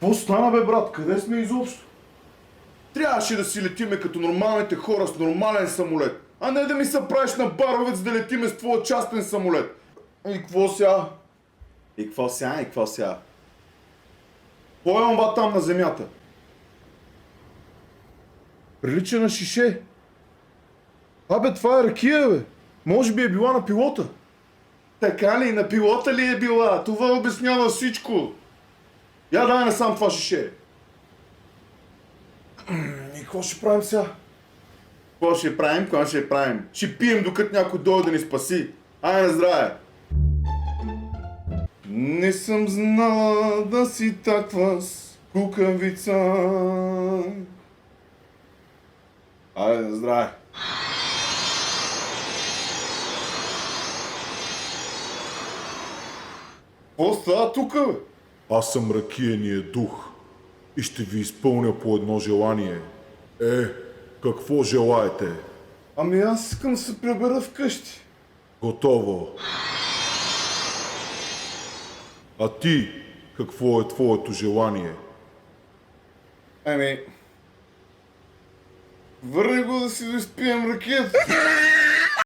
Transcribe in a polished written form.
Какво стана, бе, брат? Къде сме изобщо? Трябваше да си летиме като нормалните хора с нормален самолет, а не да ми се правиш на баровец да летиме с твоя частен самолет. И какво сега? И какво сега? И какво сега? Кой е онва там на земята? Прилича на шише. Абе, това е ракия, бе. Може би е била на пилота. Така ли? На пилота ли е била? Това обяснява всичко. Я дай насам това шише. И какво ще правим сега? Какво ще правим? Какво ще правим? Ще пием докато някой дойде да ни спаси. Ай, на здраве! Не съм знала да си таква с кукавица. Айде, на здраве! Какво става тука, бе? Аз съм ракиения дух и ще ви изпълня по едно желание. Какво желаете? Ами аз искам да се прибера вкъщи. Готово. А ти, какво е твоето желание? Ами... Върни го да си доспием ракията.